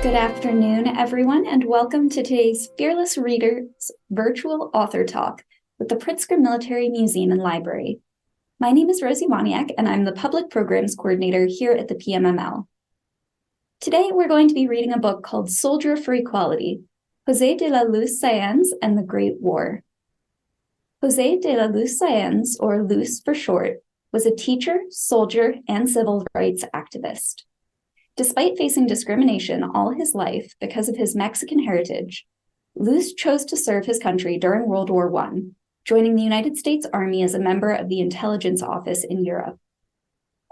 Good afternoon, everyone, and welcome to today's Fearless Readers virtual author talk with the Pritzker Military Museum and Library. My name is Rosie Waniak, and I'm the Public Programs Coordinator here at the PMML. Today, we're going to be reading a book called Soldier for Equality, José de la Luz Sáenz and the Great War. José de la Luz Sáenz, or Luz for short, was a teacher, soldier, and civil rights activist. Despite facing discrimination all his life because of his Mexican heritage, Luz chose to serve his country during World War I, joining the United States Army as a member of the intelligence office in Europe.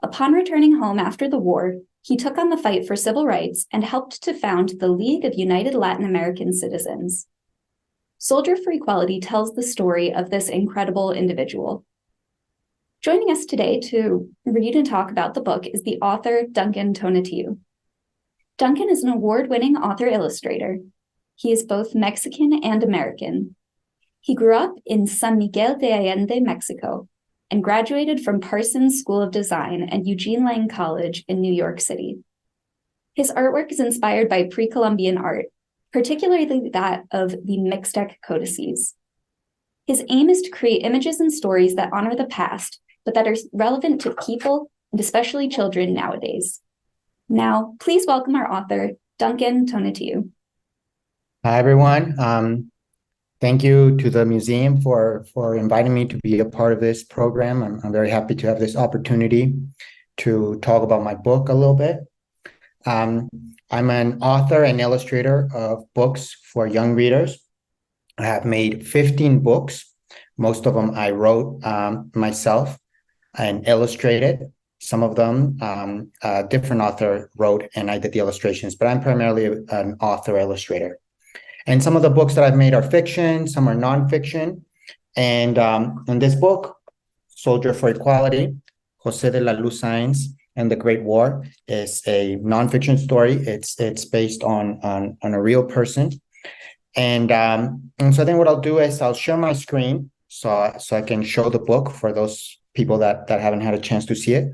Upon returning home after the war, he took on the fight for civil rights and helped to found the League of United Latin American Citizens. Soldier for Equality tells the story of this incredible individual. Joining us today to read and talk about the book is the author, Duncan Tonatiuh. Duncan is an award-winning author-illustrator. He is both Mexican and American. He grew up in San Miguel de Allende, Mexico, and graduated from Parsons School of Design and Eugene College in New York City. His artwork is inspired by Pre-Columbian art, particularly that of the Mixtec codices. His aim is to create images and stories that honor the past, but that are relevant to people, and especially children nowadays. Now, please welcome our author, Duncan Tonatiuh. Hi, everyone. Thank you to the museum for inviting me to be a part of this program. I'm very happy to have this opportunity to talk about my book a little bit. I'm an author and illustrator of books for young readers. I have made 15 books. Most of them I wrote myself and illustrated. Some of them a different author wrote and I did the illustrations, but I'm primarily an author illustrator. And some of the books that I've made are fiction, some are nonfiction. And in this book, Soldier for Equality, José de la Luz Sáenz and the Great War is a nonfiction story. It's based on a real person. And so then what I'll do is I'll share my screen so I can show the book for those people that haven't had a chance to see it.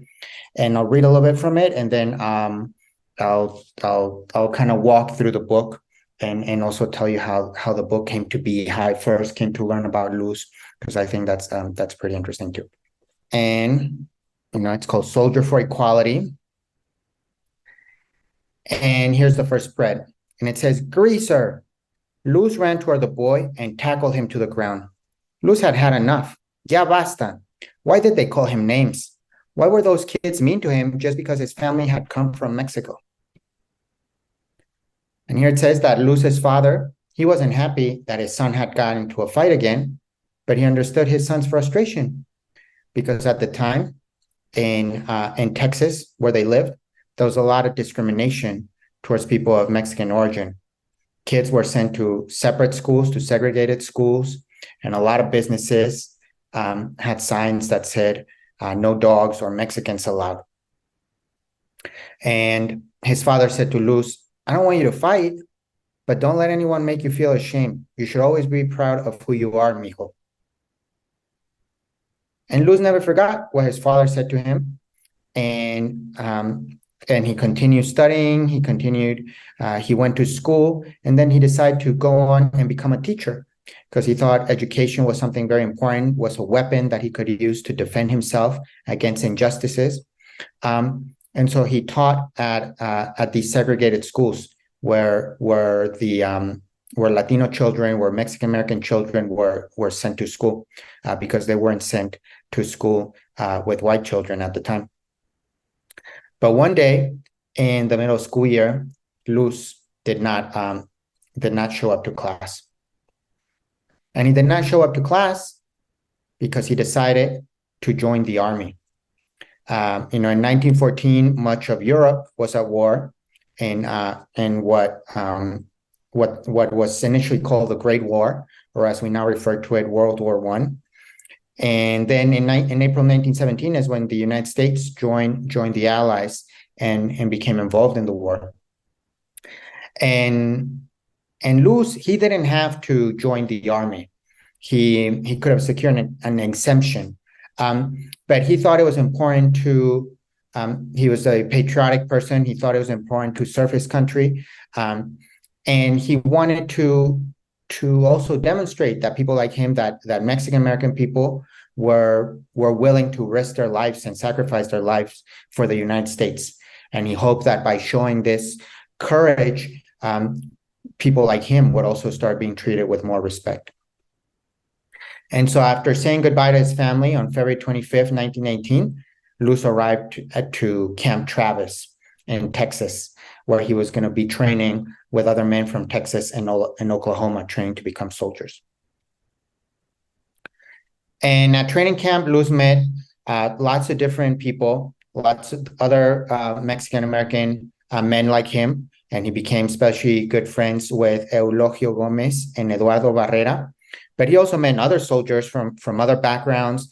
And I'll read a little bit from it, and then I'll kind of walk through the book and also tell you how the book came to be, how I first came to learn about Luz, because I think that's pretty interesting too. And it's called Soldier for Equality. And here's the first spread, and it says, "Greaser." Luz ran toward the boy and tackled him to the ground. Luz had had enough. Ya basta. Why did they call him names? Why were those kids mean to him just because his family had come from Mexico? And here it says that Luz's father, he wasn't happy that his son had gotten into a fight again, but he understood his son's frustration because at the time in Texas, where they lived, there was a lot of discrimination towards people of Mexican origin. Kids were sent to separate schools, to segregated schools, and a lot of businesses had signs that said, no dogs or Mexicans allowed. And his father said to Luz, "I don't want you to fight, but don't let anyone make you feel ashamed. You should always be proud of who you are, mijo." And Luz never forgot what his father said to him. And he continued studying, he went to school, and then he decided to go on and become a teacher because he thought education was something very important, was a weapon that he could use to defend himself against injustices. And so he taught at these segregated schools where Latino children, where Mexican American children were sent to school because they weren't sent to school with white children at the time. But one day in the middle of school year, Luz did not show up to class. And he did not show up to class because he decided to join the army. In 1914, much of Europe was at war in what was initially called the Great War, or as we now refer to it, World War I. And then in April 1917 is when the United States joined the Allies and became involved in the war. And Luz, he didn't have to join the army. He could have secured an exemption, but he thought it was important to He was a patriotic person. He thought it was important to serve his country. And he wanted to also demonstrate that people like him, that Mexican-American people were willing to risk their lives and sacrifice their lives for the United States. And he hoped that by showing this courage, people like him would also start being treated with more respect. And so after saying goodbye to his family on February 25th, 1918, Luz arrived to Camp Travis in Texas, where he was going to be training with other men from Texas and Oklahoma, training to become soldiers. And at training camp, Luz met lots of different people, lots of other Mexican-American men like him, and he became especially good friends with Eulogio Gomez and Eduardo Barrera. But he also met other soldiers from other backgrounds,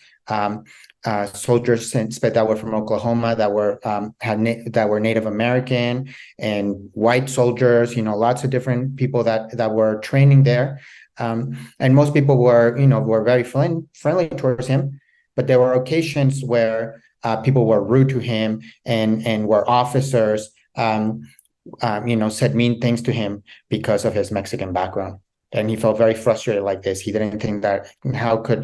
soldiers that were from Oklahoma, that were Native American, and white soldiers. Lots of different people that were training there, and most people were very friendly towards him. But there were occasions where people were rude to him, and where officers said mean things to him because of his Mexican background. And he felt very frustrated like this. He didn't think that how could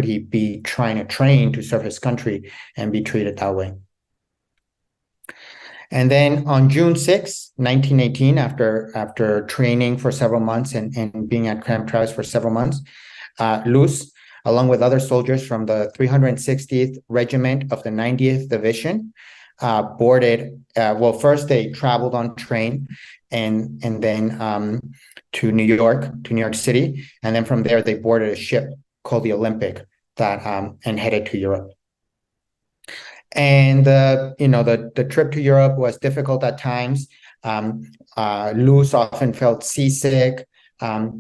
he be trying to train to serve his country and be treated that way. And then on June 6, 1918, after training for several months and being at Camp Travis for several months, Luz, along with other soldiers from the 360th Regiment of the 90th Division, boarded. First they traveled on train, and then to New York City, and then from there they boarded a ship called the Olympic and headed to Europe. And the trip to Europe was difficult at times. Luz often felt seasick, but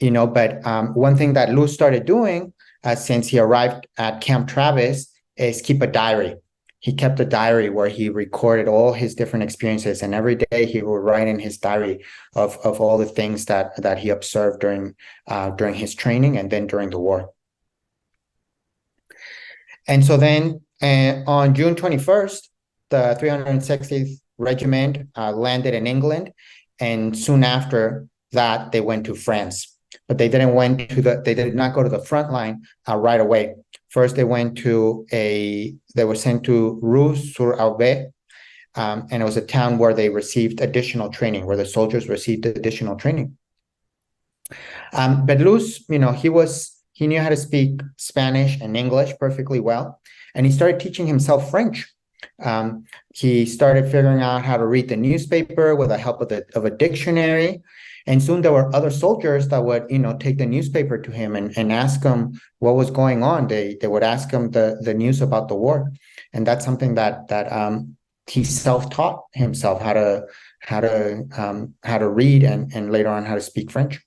one thing that Luz started doing since he arrived at Camp Travis is keep a diary. He kept a diary where he recorded all his different experiences, and every day he would write in his diary of all the things that he observed during his training and then during the war. And so then on June 21st, the 360th Regiment landed in England, and soon after that they went to France. But they did not go to the front line right away. First, they were sent to Roux-sur-Aube, and it was a town where they received additional training, where the soldiers received additional training. But Luz, he knew how to speak Spanish and English perfectly well, and he started teaching himself French. He started figuring out how to read the newspaper with the help of a dictionary. And soon there were other soldiers that would, take the newspaper to him and ask him what was going on. They would ask him the news about the war, and that's something that he self-taught himself how to read and later on how to speak French.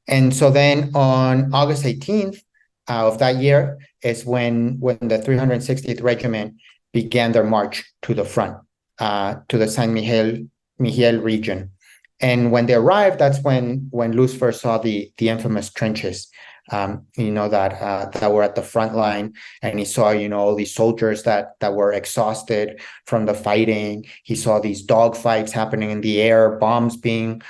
And so then on August 18th of that year is when the 360th Regiment began their march to the front, to the San Miguel region. And when they arrived, that's when Luz first saw the infamous trenches, that were at the front line. And he saw, all these soldiers that were exhausted from the fighting. He saw these dog fights happening in the air, bombs being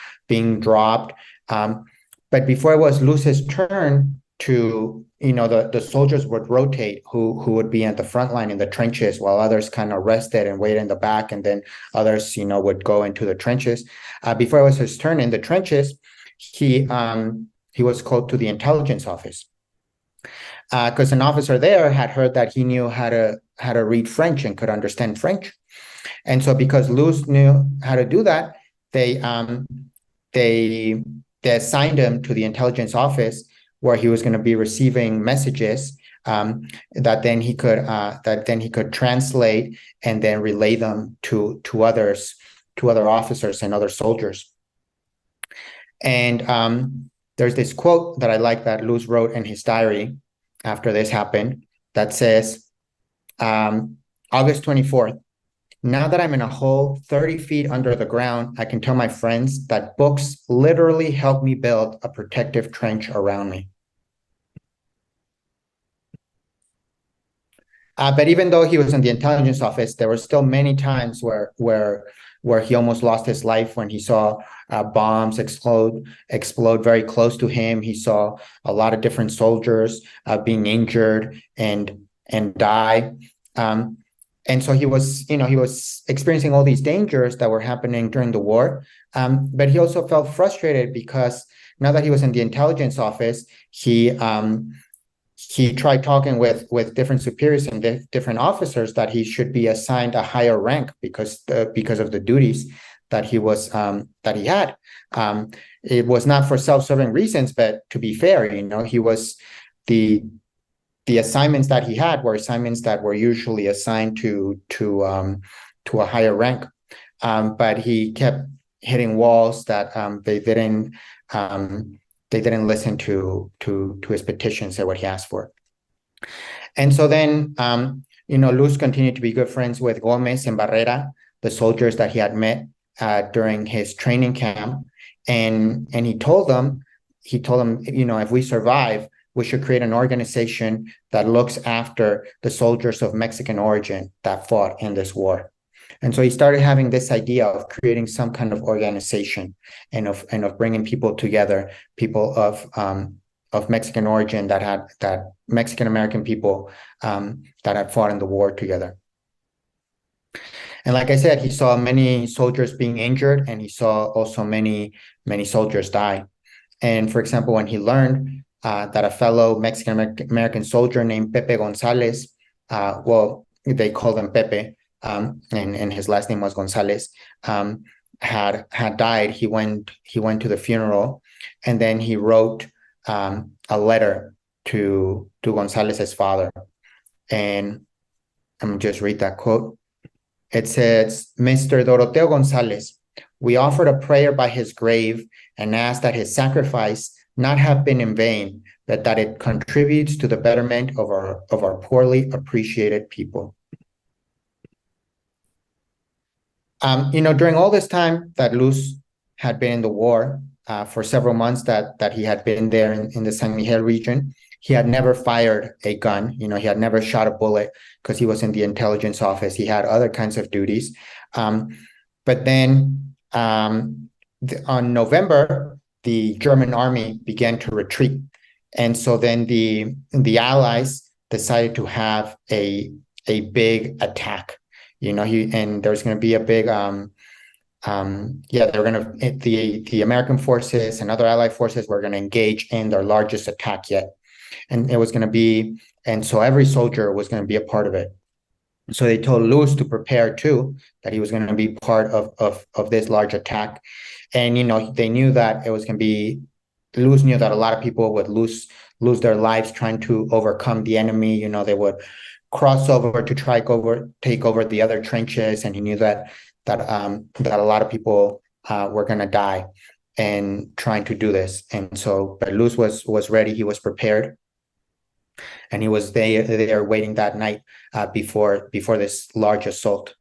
dropped. But before it was Luz's turn to, the soldiers would rotate who would be at the front line in the trenches, while others kind of rested and waited in the back, and then others, would go into the trenches. Before it was his turn in the trenches, he was called to the intelligence office because an officer there had heard that he knew how to read French and could understand French. And so because Luz knew how to do that, they assigned him to the intelligence office, where he was going to be receiving messages that then he could translate and then relay them to other officers and other soldiers. And there's this quote that I like that Luz wrote in his diary after this happened that says, August 24th, now that I'm in a hole 30 feet under the ground, I can tell my friends that books literally help me build a protective trench around me. But even though he was in the intelligence office, there were still many times where he almost lost his life when he saw bombs explode very close to him. He saw a lot of different soldiers being injured and die. And so he was experiencing all these dangers that were happening during the war. But he also felt frustrated because now that he was in the intelligence office, he tried talking with different superiors and different officers that he should be assigned a higher rank because of the duties that he had. It was not for self-serving reasons, but to be fair, he was the assignments that he had were assignments that were usually assigned to a higher rank, but he kept hitting walls that they didn't listen to his petitions or what he asked for. And so then, Luz continued to be good friends with Gomez and Barrera, the soldiers that he had met during his training camp. And he told them, if we survive, we should create an organization that looks after the soldiers of Mexican origin that fought in this war. And so he started having this idea of creating some kind of organization and of bringing people together, people of Mexican origin that Mexican American people that had fought in the war together. And like I said, he saw many soldiers being injured, and he saw also many soldiers die. And for example, when he learned that a fellow Mexican American soldier named Pepe Gonzalez, they called him Pepe, and his last name was Gonzalez, had died. He went to the funeral, and then he wrote a letter to Gonzalez's father. And I'm gonna just read that quote. It says, "Mr. Doroteo Gonzalez, we offered a prayer by his grave and asked that his sacrifice not have been in vain, but that it contributes to the betterment of our poorly appreciated people." During all this time that Luz had been in the war, for several months that he had been there in the San Miguel region, he had never fired a gun. He had never shot a bullet because he was in the intelligence office. He had other kinds of duties. But then on November, the German army began to retreat. And so then the Allies decided to have a big attack. And there's going to be a big, the American forces and other Allied forces were going to engage in their largest attack yet. And it was going to be, and so every soldier was going to be a part of it. So they told Luz to prepare too, that he was going to be part of this large attack. And, they knew that it was going to be, Luz knew that a lot of people would lose their lives trying to overcome the enemy. They would cross over to take over the other trenches. And he knew that a lot of people were going to die and trying to do this. And so, but Luz was ready. He was prepared. And he was there waiting that night before this large assault.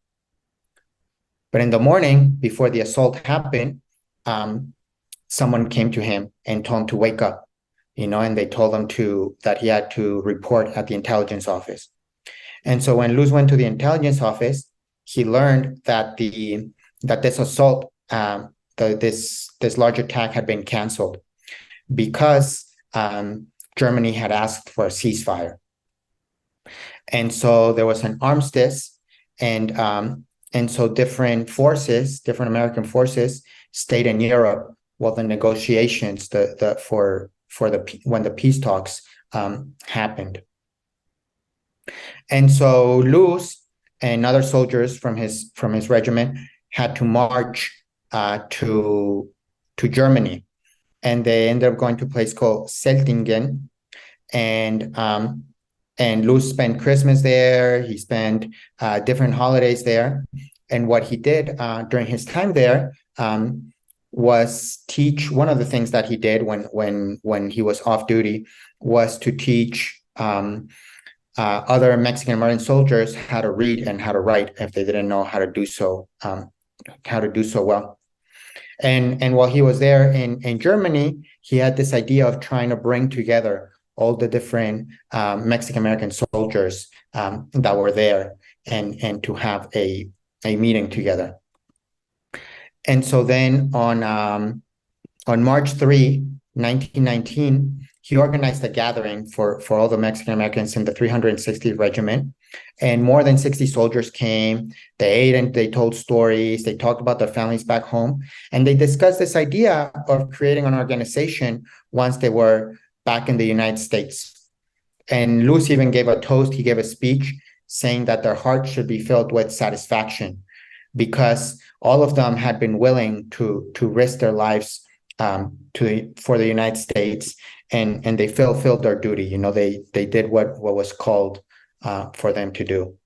But in the morning, before the assault happened, someone came to him and told him to wake up, and they told him that he had to report at the intelligence office. And so when Luz went to the intelligence office, he learned that this assault, this large attack had been canceled because Germany had asked for a ceasefire. And so there was an armistice, and so different American forces stayed in Europe while the negotiations when the peace talks happened. And so Luz and other soldiers from his regiment had to march to Germany, and they ended up going to a place called Seltingen, and Luz spent Christmas there. He spent different holidays there, and what he did during his time there was teach. One of the things that he did when he was off duty was to teach other Mexican American soldiers how to read and how to write if they didn't know how to do so well. And while he was there in Germany, he had this idea of trying to bring together all the different Mexican-American soldiers that were there and to have a meeting together. And so then on March 3, 1919, he organized a gathering for all the Mexican Americans in the 360th Regiment. And more than 60 soldiers came. They ate and they told stories. They talked about their families back home. And they discussed this idea of creating an organization once they were back in the United States. And Luz even gave a toast. He gave a speech saying that their hearts should be filled with satisfaction because all of them had been willing to risk their lives for the United States, and they fulfilled their duty. You know, they did what was called for them to do.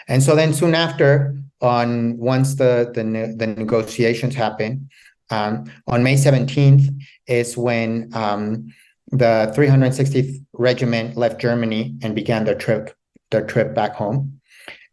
And so then soon after, once the negotiations happened, on May 17th is when the 360th Regiment left Germany and began their trip back home.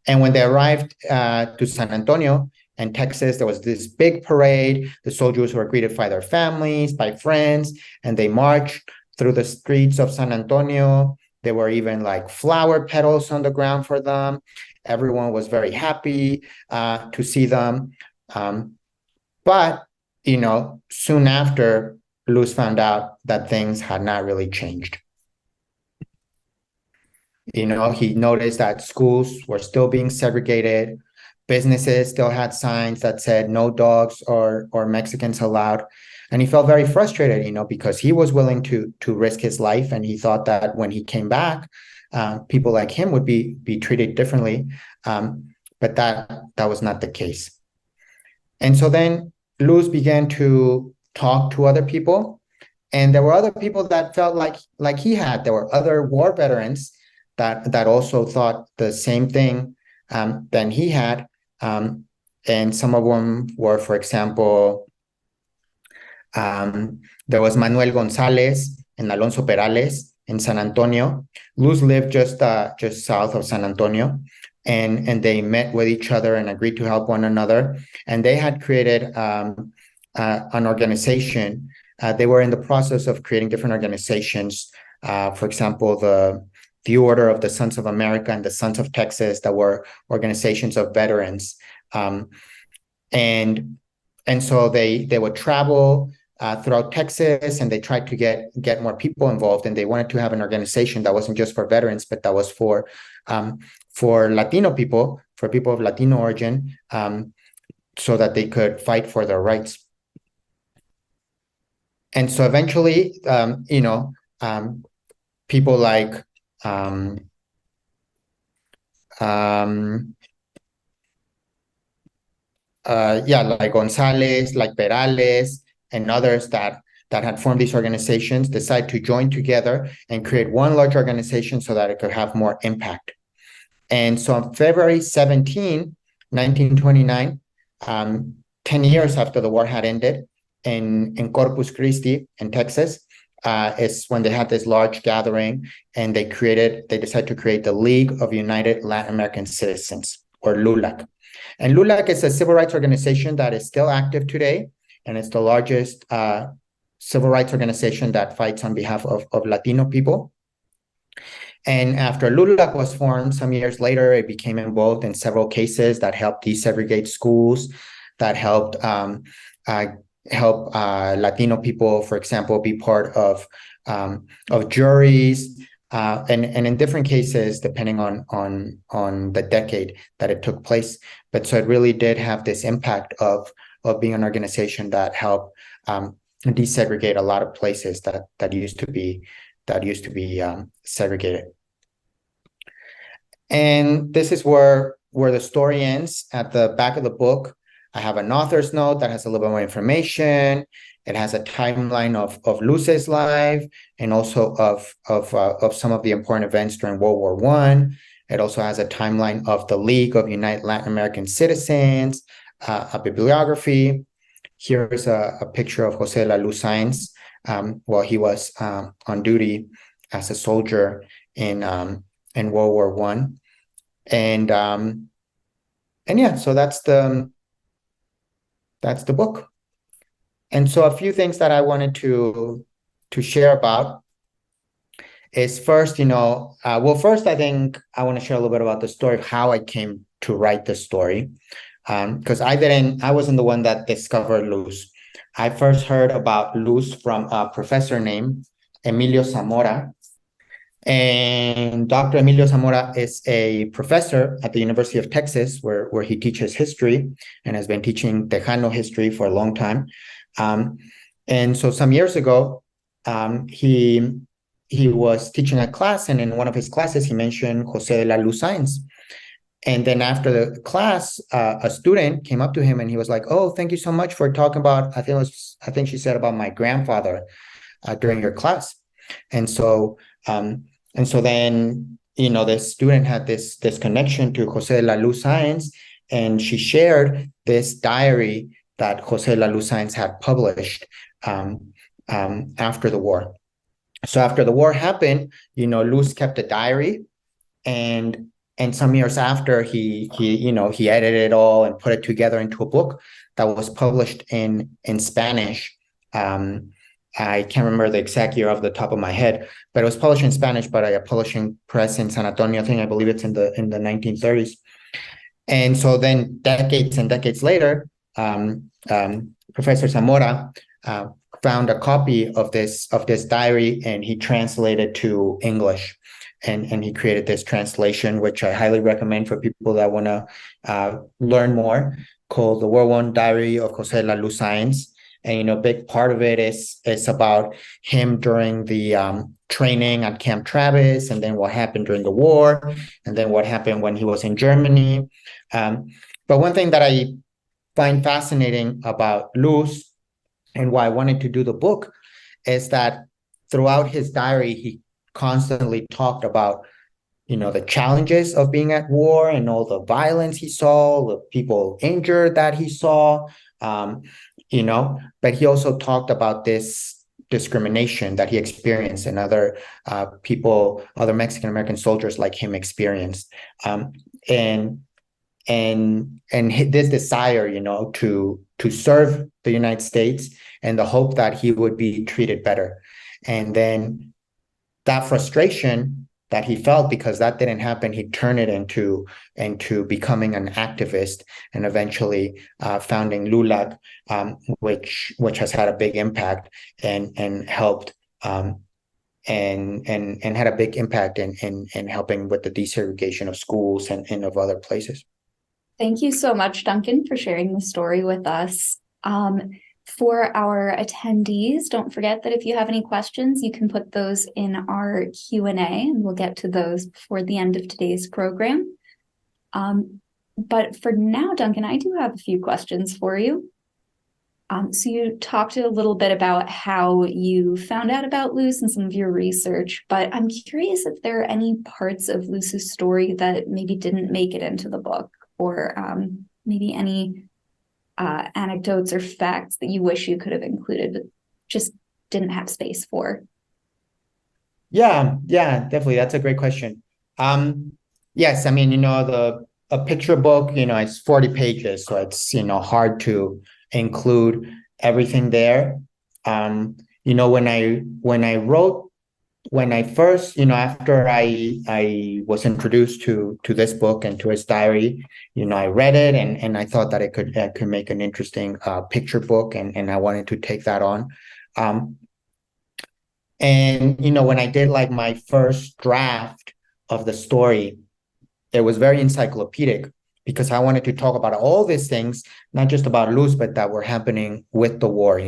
And when they arrived to San Antonio and Texas, there was this big parade. The soldiers were greeted by their families, by friends, and they marched through the streets of San Antonio. There were even like flower petals on the ground for them. Everyone was very happy to see them. But, you know, soon after, Luz found out that things had not really changed. You know, he noticed that schools were still being segregated. Businesses still had signs that said no dogs or Mexicans allowed. And he felt very frustrated, you know, because he was willing to risk his life. And he thought that when he came back, people like him would be treated differently. But that was not the case. And so then Luz began to talk to other people. And there were other people that felt like he had. There were other war veterans that also thought the same thing than he had. And some of them were, for example, there was Manuel González and Alonso Perales in San Antonio. Luz lived just south of San Antonio, and they met with each other and agreed to help one another. And they had created an organization. They were in the process of creating different organizations. For example, the Order of the Sons of America and the Sons of Texas, that were organizations of veterans. And so they would travel throughout Texas, and they tried to get more people involved, and they wanted to have an organization that wasn't just for veterans, but that was for Latino people, for people of Latino origin, so that they could fight for their rights. And so eventually, you know, people like like González, like Perales, and others that had formed these organizations decide to join together and create one large organization so that it could have more impact. And so on February 17, 1929, 10 years after the war had ended, in Corpus Christi in Texas, is when they had this large gathering, and they decided to create the League of United Latin American Citizens, or LULAC. And LULAC is a civil rights organization that is still active today, and it's the largest civil rights organization that fights on behalf of Latino people. And after LULAC was formed, some years later, it became involved in several cases that helped desegregate schools, that helped help Latino people, for example, be part of juries, and in different cases, depending on the decade that it took place. But so it really did have this impact of being an organization that helped desegregate a lot of places that used to be segregated. And this is where the story ends. At the back of the book, I have an author's note that has a little bit more information. It has a timeline of Luz's life, and also of some of the important events during World War I. It also has a timeline of the League of United Latin American Citizens, a bibliography. Here's a picture of José Luz Sáenz while he was on duty as a soldier in World War I. And yeah, so that's the book. And so a few things that I wanted to share about is first, first, I think I want to share a little bit about the story of how I came to write the story. Because I wasn't the one that discovered Luz. I first heard about Luz from a professor named Emilio Zamora. And Dr. Emilio Zamora is a professor at the University of Texas, where he teaches history and has been teaching Tejano history for a long time. And so some years ago, he was teaching a class, and in one of his classes, he mentioned José de la Luz Sáenz. And then after the class, a student came up to him and he was like, "Oh, thank you so much for talking about," I think she said about my grandfather during your class. And so then, the student had this connection to José de la Luz Sáenz, and she shared this diary that José de la Luz Sáenz had published after the war. So after the war happened, Luz kept a diary, and some years after, he edited it all and put it together into a book that was published in Spanish. I can't remember the exact year off the top of my head, but it was published in Spanish by a publishing press in San Antonio. I believe it's in the 1930s. And so then decades and decades later, Professor Zamora found a copy of this diary, and he translated to English. And he created this translation, which I highly recommend for people that want to learn more, called The World War I Diary of José de la Luz Sáenz. And, a big part of it is about him during the training at Camp Travis, and then what happened during the war, and then what happened when he was in Germany. But one thing that I find fascinating about Luz, and why I wanted to do the book, is that throughout his diary, he constantly talked about, the challenges of being at war and all the violence he saw, the people injured that he saw, but he also talked about this discrimination that he experienced and other other Mexican American soldiers like him experienced, and this desire, to serve the United States, and the hope that he would be treated better, and then that frustration that he felt because that didn't happen, he turned it into becoming an activist, and eventually founding LULAC, which has had a big impact and helped and had a big impact in helping with the desegregation of schools and of other places. Thank you so much, Duncan, for sharing the story with us. For our attendees, don't forget that if you have any questions, you can put those in our Q&A, and we'll get to those before the end of today's program. But for now, Duncan, I do have a few questions for you. So you talked a little bit about how you found out about Luz and some of your research, but I'm curious if there are any parts of Luz's story that maybe didn't make it into the book, or maybe any anecdotes or facts that you wish you could have included but just didn't have space for. Yeah, definitely. That's a great question. Yes, I mean, a picture book, it's 40 pages, so it's, hard to include everything there. When I first, after I was introduced to this book and to his diary, I read it, and I thought that it could make an interesting picture book, and I wanted to take that on. And when I did like my first draft of the story, it was very encyclopedic, because I wanted to talk about all these things, not just about Luz, but that were happening with the war.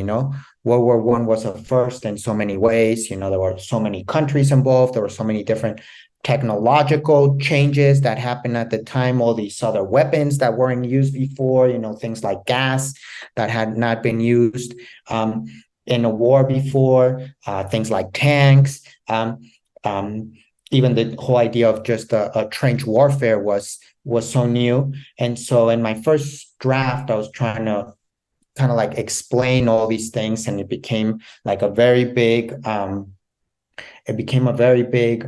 World War I was a first in so many ways. There were so many countries involved. There were so many different technological changes that happened at the time, all these other weapons that weren't used before, things like gas that had not been used in a war before, things like tanks, even the whole idea of just a trench warfare was so new. And so in my first draft, I was trying to kind of like explain all these things, and it became like a very big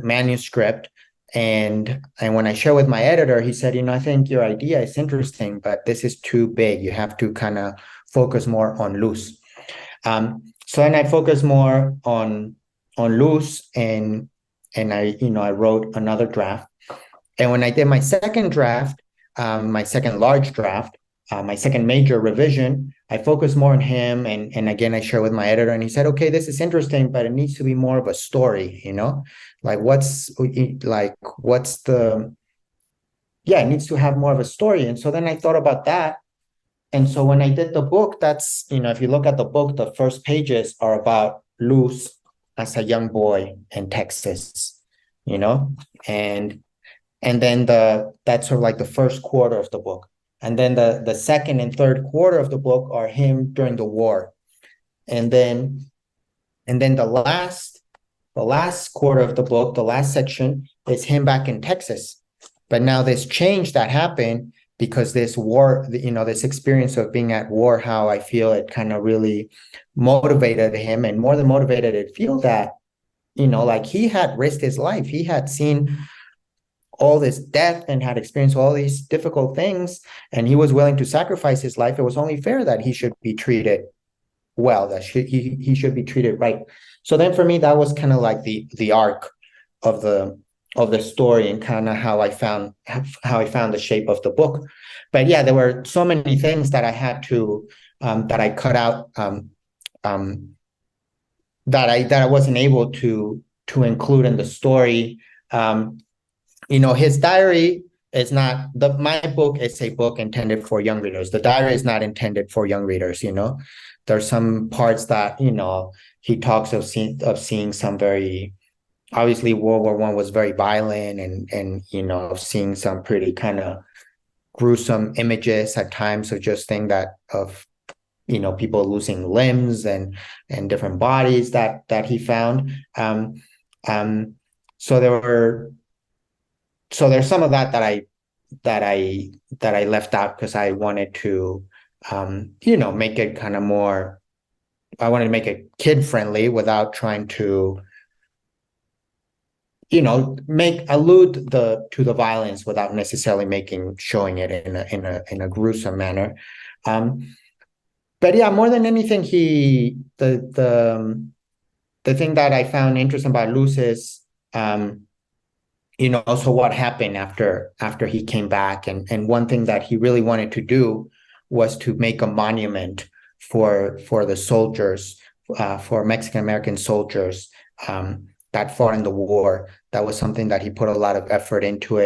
manuscript. And when I shared with my editor, he said, I think your idea is interesting, but this is too big. You have to kind of focus more on Luz. So then I focused more on Luz, and I wrote another draft. And when I did my second draft, my second large draft, my second major revision, I focused more on him, and again I shared with my editor, and he said, okay, this is interesting, but it needs to be more of a story, like it needs to have more of a story. And so then I thought about that. And so when I did the book, that's, if you look at the book, the first pages are about Luz as a young boy in Texas, and then that's sort of like the first quarter of the book. And then the second and third quarter of the book are him during the war. And then the last quarter of the book, the last section, is him back in Texas. But now this change that happened because this war, this experience of being at war, how I feel it kind of really motivated him, and more than motivated it, feel that, like he had risked his life. He had seen all this death and had experienced all these difficult things, and he was willing to sacrifice his life. It was only fair that he should be treated well, that he should be treated right. So then for me, that was kind of like the arc of the story, and kind of how I found the shape of the book. But yeah, there were so many things that I had to that I cut out, that I wasn't able to include in the story. His diary is not my book is a book intended for young readers. The diary is not intended for young readers. There's some parts that he talks of seeing some very, obviously World War I was very violent, and seeing some pretty kind of gruesome images at times of just thing that of people losing limbs and different bodies that he found. So there's some of that I left out because I wanted to make it kind of more. I wanted to make it kid friendly without trying to allude to the violence without necessarily showing it in a gruesome manner. But yeah, more than anything, the thing that I found interesting about Luz is also what happened after he came back, and one thing that he really wanted to do was to make a monument for the soldiers, for Mexican American soldiers that fought in the war. That was something that he put a lot of effort into,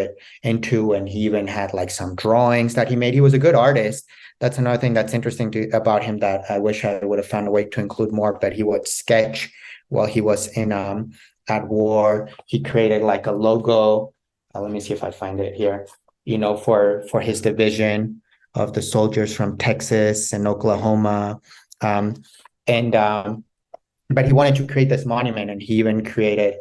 and he even had like some drawings that he made. He was a good artist. That's another thing that's interesting about him that I wish I would have found a way to include more, but he would sketch while he was in at war. He created like a logo. Let me see if I find it here, for his division of the soldiers from Texas and Oklahoma. But he wanted to create this monument, and he even created,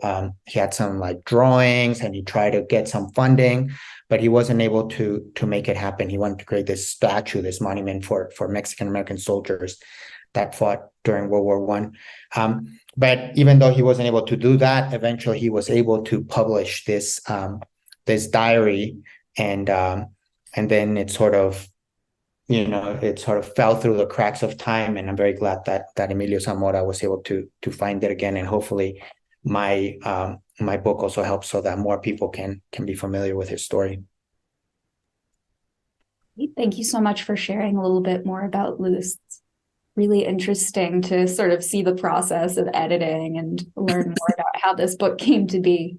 he had some like drawings, and he tried to get some funding, but he wasn't able to make it happen. He wanted to create this statue, this monument for Mexican American soldiers that fought during World War I. But even though he wasn't able to do that, eventually he was able to publish this diary, and then it sort of fell through the cracks of time. And I'm very glad that Emilio Zamora was able to find it again, and hopefully my book also helps so that more people can be familiar with his story. Thank you so much for sharing a little bit more about Luz. It's really interesting to sort of see the process of editing and learn more about how this book came to be.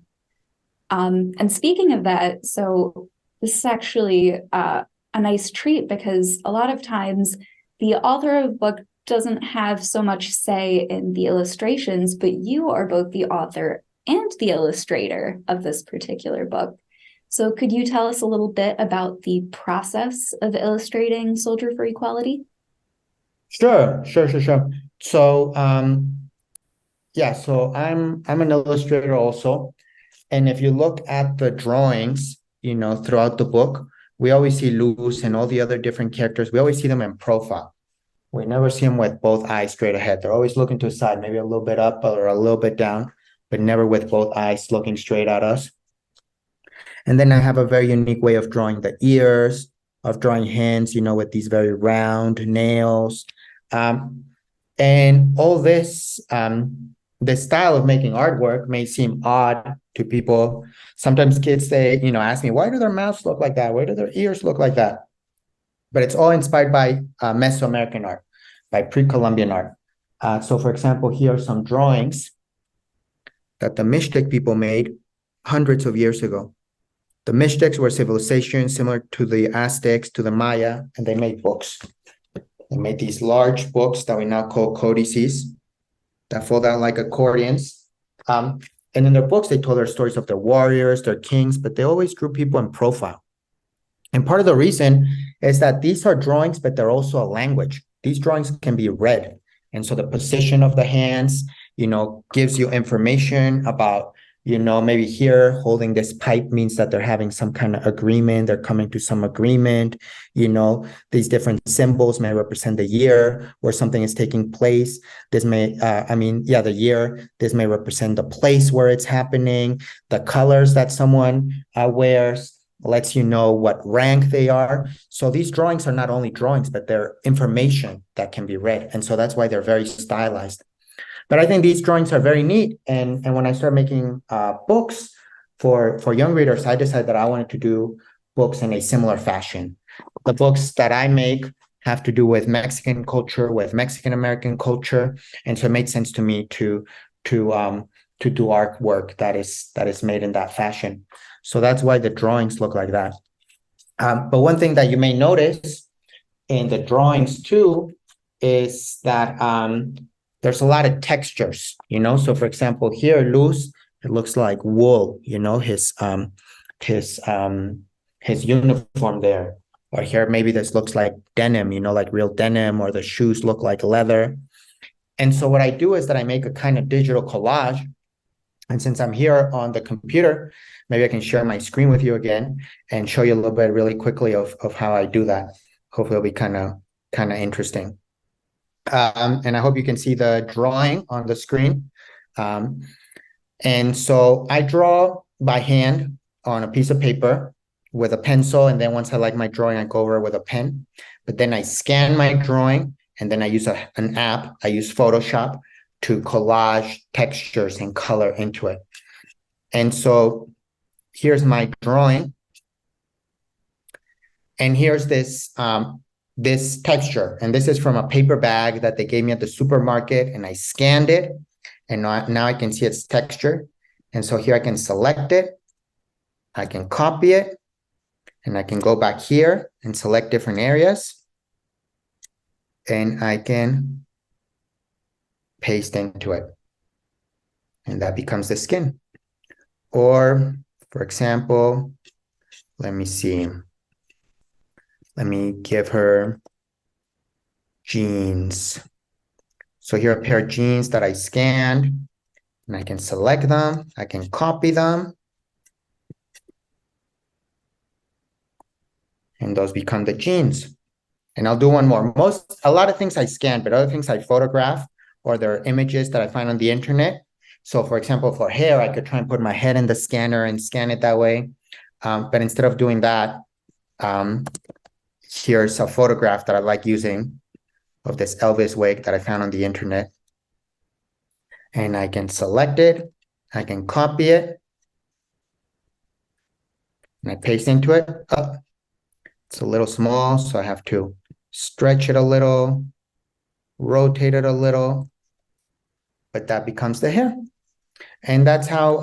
And speaking of that, so this is actually a nice treat, because a lot of times the author of a book doesn't have so much say in the illustrations, but you are both the author and the illustrator of this particular book. So could you tell us a little bit about the process of illustrating Soldier for Equality? Sure. So so I'm an illustrator also. And if you look at the drawings, throughout the book, we always see Luz and all the other different characters. We always see them in profile. We never see them with both eyes straight ahead. They're always looking to the side, maybe a little bit up or a little bit down, but never with both eyes looking straight at us. And then I have a very unique way of drawing the ears, of drawing hands, with these very round nails. And all this, this style of making artwork may seem odd to people. Sometimes kids say, ask me, why do their mouths look like that? Why do their ears look like that? But it's all inspired by Mesoamerican art, by Pre-Columbian art. So for example, here are some drawings that the Mixtec people made hundreds of years ago. The Mixtecs were civilizations similar to the Aztecs, to the Maya, and they made books. They made these large books that we now call codices that fold out like accordions. And in their books, they told their stories of their warriors, their kings, but they always drew people in profile. And part of the reason is that these are drawings, but they're also a language. These drawings can be read. And so the position of the hands, gives you information about, maybe here holding this pipe means that they're having some kind of agreement. They're coming to some agreement. These different symbols may represent the year where something is taking place. This may, the year. This may represent the place where it's happening. The colors that someone wears lets you know what rank they are. So these drawings are not only drawings, but they're information that can be read. And so that's why they're very stylized. But I think these drawings are very neat. And when I started making books for young readers, I decided that I wanted to do books in a similar fashion. The books that I make have to do with Mexican culture, with Mexican-American culture. And so it made sense to me to do artwork that is made in that fashion. So that's why the drawings look like that. But one thing that you may notice in the drawings too is that there's a lot of textures, So for example, here, Luz, it looks like wool, his uniform there. Or here, maybe this looks like denim, like real denim, or the shoes look like leather. And so what I do is that I make a kind of digital collage. And since I'm here on the computer, maybe I can share my screen with you again and show you a little bit really quickly of how I do that. Hopefully it'll be kind of interesting. And I hope you can see the drawing on the screen. And so I draw by hand on a piece of paper with a pencil. And then once I like my drawing, I go over with a pen. But then I scan my drawing, and then I use an app. I use Photoshop to collage textures and color into it. And so here's my drawing. And here's this texture. And this is from a paper bag that they gave me at the supermarket. And I scanned it. And now I can see its texture. And so here I can select it. I can copy it. And I can go back here and select different areas. And I can paste into it. And that becomes the skin. Or, for example, let me see. Let me give her jeans. So here are a pair of jeans that I scanned. And I can select them. I can copy them. And those become the jeans. And I'll do one more. A lot of things I scan, but other things I photograph, or there are images that I find on the internet. So for example, for hair, I could try and put my head in the scanner and scan it that way. But instead of doing that, here's a photograph that I like using of this Elvis wig that I found on the internet. And I can select it. I can copy it. And I paste into it. Oh, it's a little small, so I have to stretch it a little, rotate it a little, but that becomes the hair. And that's how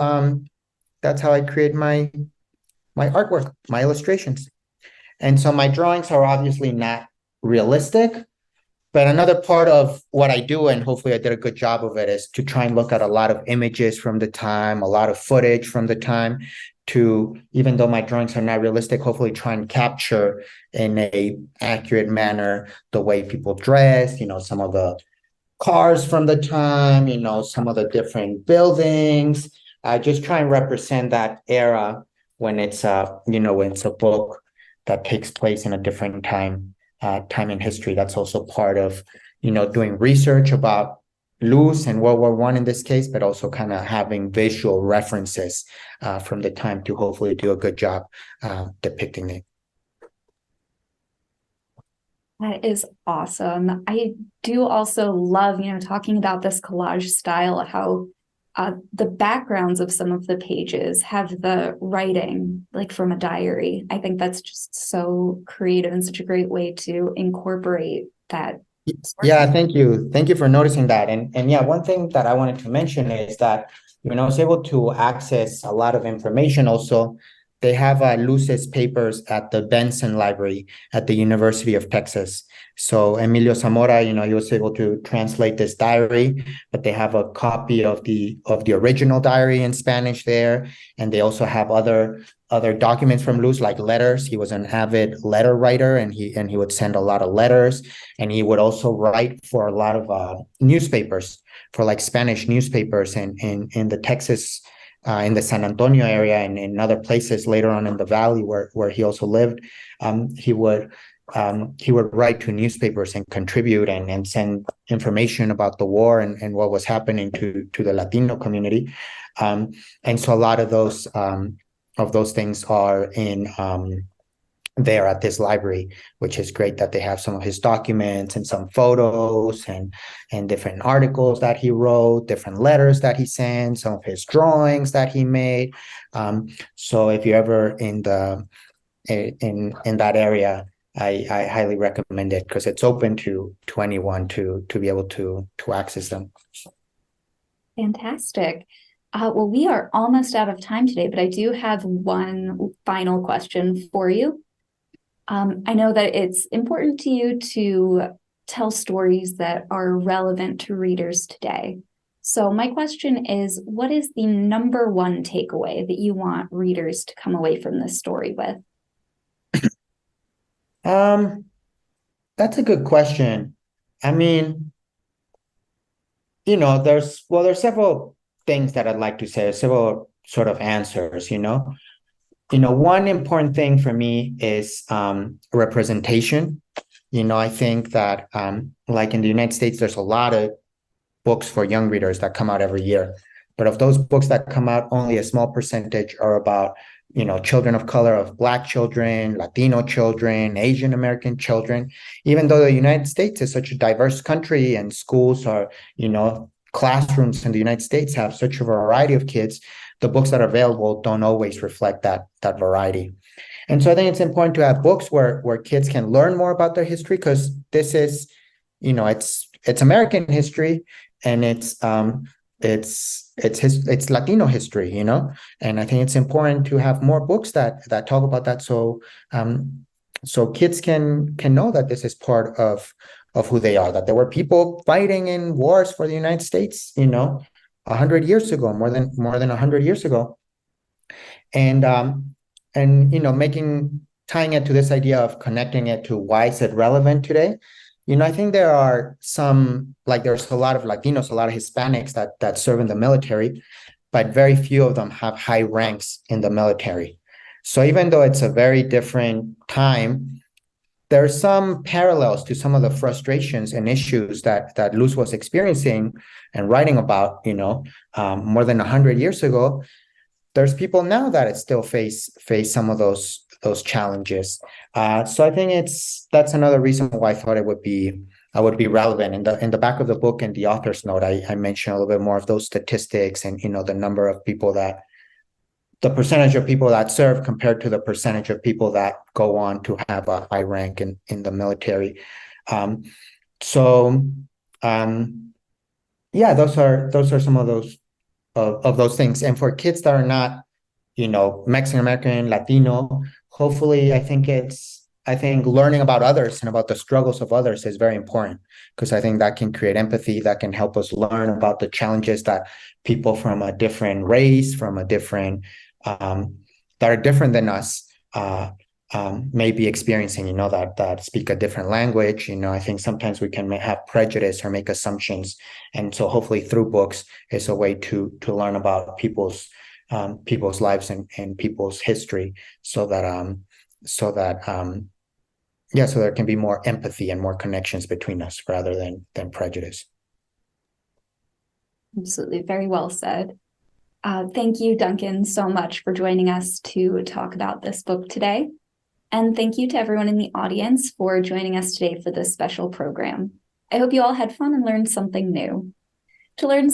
I create my artwork, my illustrations. And so my drawings are obviously not realistic, but another part of what I do, and hopefully I did a good job of it, is to try and look at a lot of images from the time, a lot of footage from the time, to, even though my drawings are not realistic, hopefully try and capture in a accurate manner the way people dress, some of the cars from the time, some of the different buildings. I just try and represent that era when it's when it's a book that takes place in a different time in history. That's also part of, doing research about Luz and World War I in this case, but also kind of having visual references from the time to hopefully do a good job depicting it. That is awesome. I do also love, talking about this collage style, how the backgrounds of some of the pages have the writing like from a diary. I think that's just so creative and such a great way to incorporate that. Yeah, thank you. Thank you for noticing that. And yeah, one thing that I wanted to mention is that when I was able to access a lot of information also, they have Luz's papers at the Benson Library at the University of Texas. So Emilio Zamora, he was able to translate this diary, but they have a copy of the original diary in Spanish there, and they also have other documents from Luz, like letters. He was an avid letter writer, and he would send a lot of letters, and he would also write for a lot of newspapers, for like Spanish newspapers in the Texas, in the San Antonio area, and in other places later on in the valley where he also lived. He would write to newspapers and contribute and send information about the war and what was happening to the Latino community. And so a lot of those things are in there at this library, which is great that they have some of his documents and some photos and different articles that he wrote, different letters that he sent, some of his drawings that he made. So if you're ever in that area, I highly recommend it because it's open to anyone to be able to access them. Fantastic. Well, we are almost out of time today, but I do have one final question for you. I know that it's important to you to tell stories that are relevant to readers today. So my question is, what is the number one takeaway that you want readers to come away from this story with? That's a good question. I mean, there's several things that I'd like to say, several sort of answers. One important thing for me is representation. I think that like in the United States, there's a lot of books for young readers that come out every year. But of those books that come out, only a small percentage are about, children of color, of Black children, Latino children, Asian American children. Even though the United States is such a diverse country and schools are, classrooms in the United States have such a variety of kids, the books that are available don't always reflect that variety. And so I think it's important to have books where kids can learn more about their history, because this is, it's American history, and it's Latino history, and I think it's important to have more books that talk about that, so kids can know that this is part of who they are, that there were people fighting in wars for the United States, 100 years ago, more than 100 years ago, and tying it to this idea of connecting it to why is it relevant today. I think there are there's a lot of Latinos, a lot of Hispanics that serve in the military, but very few of them have high ranks in the military. So even though it's a very different time, there are some parallels to some of the frustrations and issues that Luz was experiencing and writing about, more than 100 years ago. There's people now that still face some of those challenges. So I think that's another reason why I thought I would be relevant. In the back of the book, in the author's note, I mentioned a little bit more of those statistics and the number of people the percentage of people that serve compared to the percentage of people that go on to have a high rank in the military. Yeah, those are some of those things. And for kids that are not, Mexican American, Latino, hopefully I think learning about others and about the struggles of others is very important, because I think that can create empathy, that can help us learn about the challenges that people from a different race, from a different that are different than us may be experiencing, that speak a different language. I think sometimes we can have prejudice or make assumptions, and so hopefully through books is a way to learn about people's lives and people's history, so that there can be more empathy and more connections between us rather than prejudice. Absolutely. Very well said. Thank you, Duncan, so much for joining us to talk about this book today. And thank you to everyone in the audience for joining us today for this special program. I hope you all had fun and learned something new. To learn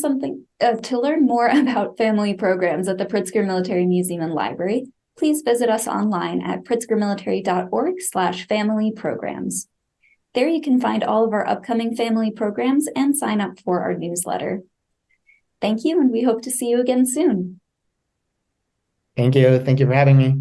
more about family programs at the Pritzker Military Museum and Library, please visit us online at pritzkermilitary.org/family programs. There you can find all of our upcoming family programs and sign up for our newsletter. Thank you, and we hope to see you again soon. Thank you. Thank you for having me.